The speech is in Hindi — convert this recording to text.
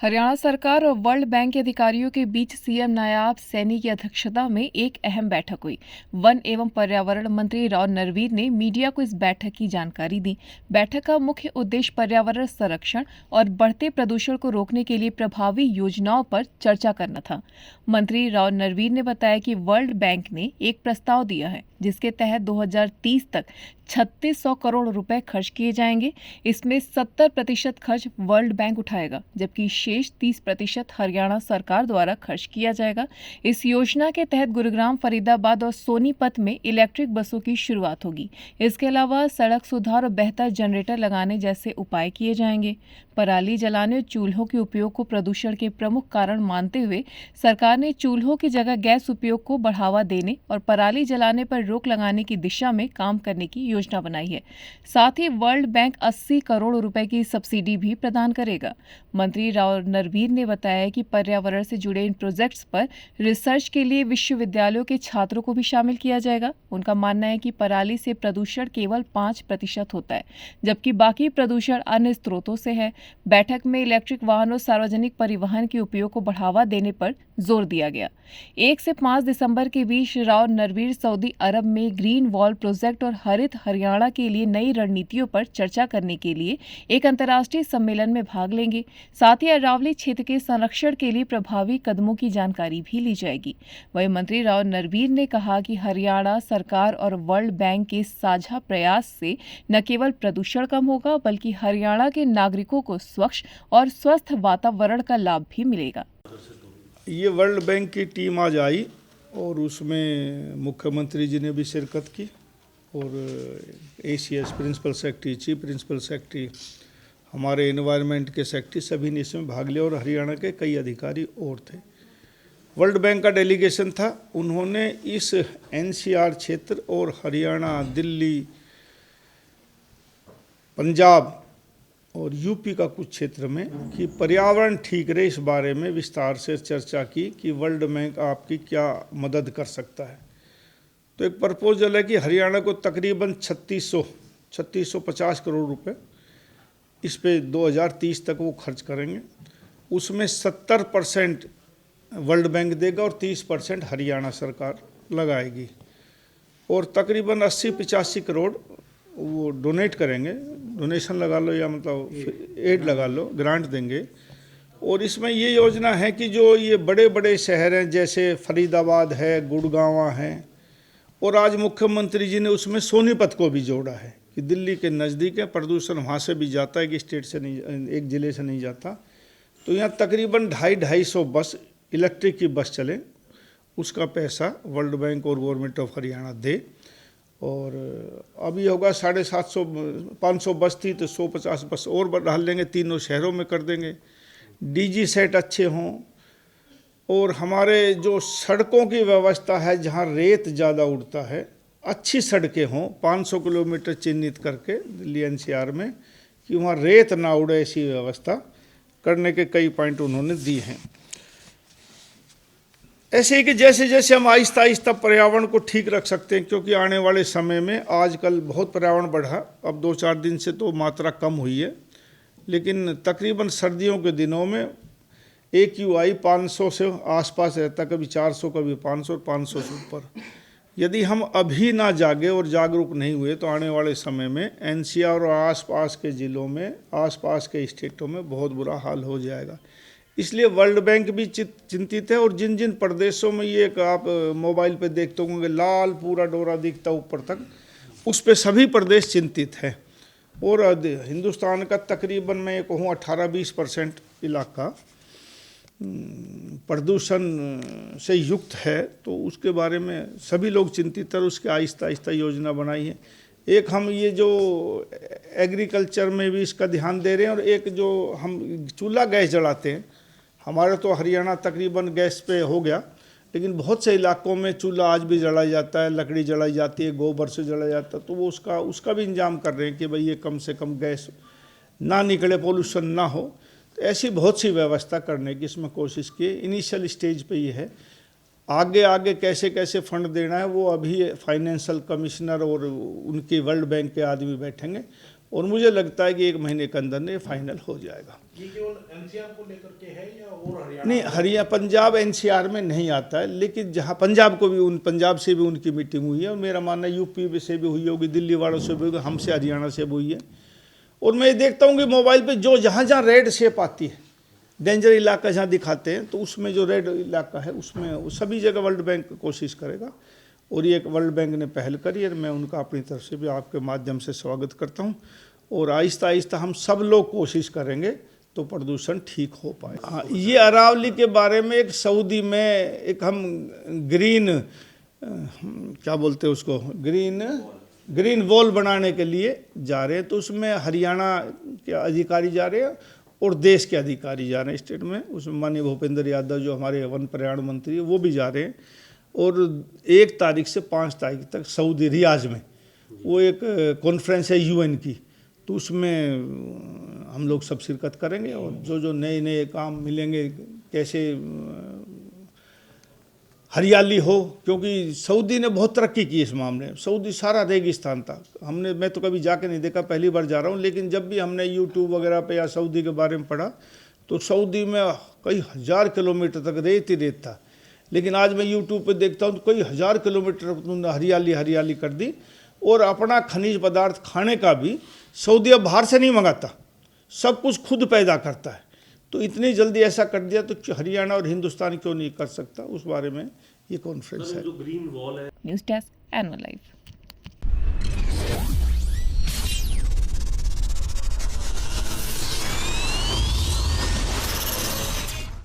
हरियाणा सरकार और वर्ल्ड बैंक के अधिकारियों के बीच सीएम नायाब सैनी की अध्यक्षता में एक अहम बैठक हुई। वन एवं पर्यावरण मंत्री राव नरवीर ने मीडिया को इस बैठक की जानकारी दी। बैठक का मुख्य उद्देश्य पर्यावरण संरक्षण और बढ़ते प्रदूषण को रोकने के लिए प्रभावी योजनाओं पर चर्चा करना था। मंत्री राव नरवीर ने बताया कि वर्ल्ड बैंक ने एक प्रस्ताव दिया है जिसके तहत 2030 तक 3600 करोड़ रुपए खर्च किए जाएंगे। इसमें 70% खर्च वर्ल्ड बैंक उठाएगा, जबकि शेष 30% हरियाणा सरकार द्वारा खर्च किया जाएगा। इस योजना के तहत गुरुग्राम, फरीदाबाद और सोनीपत में इलेक्ट्रिक बसों की शुरुआत होगी। इसके अलावा सड़क सुधार और बेहतर जनरेटर लगाने जैसे उपाय किए जाएंगे। पराली जलाने और चूल्हों के उपयोग को प्रदूषण के प्रमुख कारण मानते हुए सरकार ने चूल्हों की जगह गैस उपयोग को बढ़ावा देने और पराली जलाने पर रोक लगाने की दिशा में काम करने की योजना बनाई है। साथ ही वर्ल्ड बैंक 80 करोड़ रुपए की सब्सिडी भी प्रदान करेगा। मंत्री राव नरवीर ने बताया कि पर्यावरण से जुड़े इन प्रोजेक्ट्स पर रिसर्च के लिए विश्वविद्यालयों के छात्रों को भी शामिल किया जाएगा। उनका मानना है कि पराली से प्रदूषण केवल 5% होता है, जबकि बाकी प्रदूषण अन्य स्रोतों से है। बैठक में इलेक्ट्रिक वाहनों, सार्वजनिक परिवहन के उपयोग को बढ़ावा देने पर जोर दिया गया। 1 से 5 दिसंबर के बीच राव नरवीर सऊदी अरब में ग्रीन वॉल प्रोजेक्ट और हरित हरियाणा के लिए नई रणनीतियों पर चर्चा करने के लिए एक अंतर्राष्ट्रीय सम्मेलन में भाग लेंगे। साथ ही अरावली क्षेत्र के संरक्षण के लिए प्रभावी कदमों की जानकारी भी ली जाएगी। वहीं मंत्री राव नरवीर ने कहा कि हरियाणा सरकार और वर्ल्ड बैंक के साझा प्रयास से न केवल प्रदूषण कम होगा, बल्कि हरियाणा के नागरिकों को स्वच्छ और स्वस्थ वातावरण का लाभ भी मिलेगा। ये वर्ल्ड बैंक की टीम आज आई और उसमें मुख्यमंत्री जी ने भी शिरकत की और ACS principal secretary, chief principal secretary, हमारे एनवायरनमेंट के सेक्रेटरी, सभी ने इसमें भाग लिया और हरियाणा के कई अधिकारी और थे। वर्ल्ड बैंक का डेलीगेशन था। उन्होंने इस NCR क्षेत्र और हरियाणा, दिल्ली, पंजाब और यूपी का कुछ क्षेत्र में कि पर्यावरण ठीक रहे, इस बारे में विस्तार से चर्चा की कि वर्ल्ड बैंक आपकी क्या मदद कर सकता है। तो एक प्रपोजल है कि हरियाणा को तकरीबन 3650 करोड़ रुपए इस पे 2030 तक वो खर्च करेंगे। उसमें 70% वर्ल्ड बैंक देगा और 30% हरियाणा सरकार लगाएगी और तकरीबन 80-85 करोड़ वो डोनेट करेंगे। डोनेशन लगा लो या मतलब एड लगा लो, ग्रांट देंगे। और इसमें ये योजना है कि जो ये बड़े बड़े शहर हैं जैसे फरीदाबाद है, गुड़गांव है, और आज मुख्यमंत्री जी ने उसमें सोनीपत को भी जोड़ा है कि दिल्ली के नज़दीक है, प्रदूषण वहाँ से भी जाता है, कि स्टेट से नहीं, एक ज़िले से नहीं जाता। तो यहाँ तकरीबन 250 बस, इलेक्ट्रिक की बस चले, उसका पैसा वर्ल्ड बैंक और गवर्नमेंट ऑफ हरियाणा दे। और अभी होगा 550 बस थी तो 150 बस और डाल लेंगे, तीनों शहरों में कर देंगे। DG सेट अच्छे हों और हमारे जो सड़कों की व्यवस्था है, जहाँ रेत ज़्यादा उड़ता है, अच्छी सड़कें हों, 500 किलोमीटर चिन्हित करके दिल्ली NCR में कि वहाँ रेत ना उड़े, ऐसी व्यवस्था करने के कई पॉइंट उन्होंने दिए हैं। ऐसे ही कि जैसे जैसे हम आहिस्ता आहिस्ता पर्यावरण को ठीक रख सकते हैं, क्योंकि आने वाले समय में आजकल बहुत पर्यावरण बढ़ा, अब 2-4 दिन से तो मात्रा कम हुई है, लेकिन तकरीबन सर्दियों के दिनों में AQI 500 से आसपास रहता, कभी 400, कभी 500 और 500 से ऊपर। यदि हम अभी ना जागे और जागरूक नहीं हुए तो आने वाले समय में NCR और आसपास के ज़िलों में, आसपास के स्टेटों में बहुत बुरा हाल हो जाएगा। इसलिए वर्ल्ड बैंक भी चिंतित है। और जिन जिन प्रदेशों में ये आप मोबाइल पे देखते होंगे लाल पूरा डोरा दिखता ऊपर तक, उस पे सभी प्रदेश चिंतित है। और हिंदुस्तान का तकरीबन मैं कहूँ 18-20% इलाका प्रदूषण से युक्त है, तो उसके बारे में सभी लोग चिंतित है और उसके आहिस्ता आहिस्ता योजना बनाई है। एक हम ये जो एग्रीकल्चर में भी इसका ध्यान दे रहे हैं, और एक जो हम चूल्हा गैस जलाते हैं, हमारे तो हरियाणा तकरीबन गैस पे हो गया, लेकिन बहुत से इलाकों में चूल्हा आज भी जलाया जाता है, लकड़ी जलाई जाती है, गोबर से जलाया जाता है। तो वो उसका भी इंतजाम कर रहे हैं कि भाई ये कम से कम गैस ना निकले, पोल्यूशन ना हो। तो ऐसी बहुत सी व्यवस्था करने की इसमें कोशिश की। इनिशियल स्टेज पे ये है। आगे आगे कैसे कैसे फंड देना है वो अभी फाइनेंशियल कमिश्नर और उनकी वर्ल्ड बैंक के आदमी बैठेंगे, और मुझे लगता है कि 1 महीने के अंदर ये फाइनल हो जाएगा। ये केवल एनसीआर को लेकर के है या और हरियाणा? नहीं, हरियाणा पंजाब एनसीआर में नहीं आता है, लेकिन जहाँ पंजाब पंजाब से भी उनकी मीटिंग हुई है और मेरा मानना है यूपी से भी हुई होगी, दिल्ली वालों से भी होगी, हमसे हरियाणा से भी हुई है। और मैं देखता हूँ कि मोबाइल पे जो जहाँ जहाँ रेड शेप आती है, डेंजर इलाका जहाँ दिखाते हैं, तो उसमें जो रेड इलाका है उसमें सभी जगह वर्ल्ड बैंक कोशिश करेगा। और ये एक वर्ल्ड बैंक ने पहल करी है, मैं उनका अपनी तरफ से भी आपके माध्यम से स्वागत करता हूँ। और आहिस्ता आहिस्ता हम सब लोग कोशिश करेंगे तो प्रदूषण ठीक हो पाए। हाँ, ये अरावली के बारे में एक सऊदी में एक हम ग्रीन क्या बोलते हैं उसको, ग्रीन वॉल बनाने के लिए जा रहे हैं, तो उसमें हरियाणा के अधिकारी जा रहे हैं और देश के अधिकारी जा रहे हैं स्टेट में। उसमें माननीय भूपेंद्र यादव जो हमारे वन पर्यावरण मंत्री है वो भी जा रहे हैं। और 1 तारीख से 5 तारीख तक सऊदी रियाज में वो एक कॉन्फ्रेंस है यूएन की, तो उसमें हम लोग सब शिरकत करेंगे। और जो जो नए नए काम मिलेंगे, कैसे हरियाली हो, क्योंकि सऊदी ने बहुत तरक्की की इस मामले में। सऊदी सारा रेगिस्तान था, मैं तो कभी जाके नहीं देखा, पहली बार जा रहा हूँ, लेकिन जब भी हमने यूट्यूब वगैरह पे या सऊदी के बारे में पढ़ा तो सऊदी में कई 1000 किलोमीटर तक रेत ही रेत था। लेकिन आज मैं यूट्यूब पे देखता हूँ तो कई 1000 किलोमीटर उन्होंने हरियाली कर दी। और अपना खनिज पदार्थ खाने का भी सऊदी अब बाहर से नहीं मंगाता, सब कुछ खुद पैदा करता है। तो इतनी जल्दी ऐसा कर दिया तो हरियाणा और हिंदुस्तान क्यों नहीं कर सकता, उस बारे में ये कॉन्फ्रेंस है। जो ग्रीन वॉल है। News desk NL live.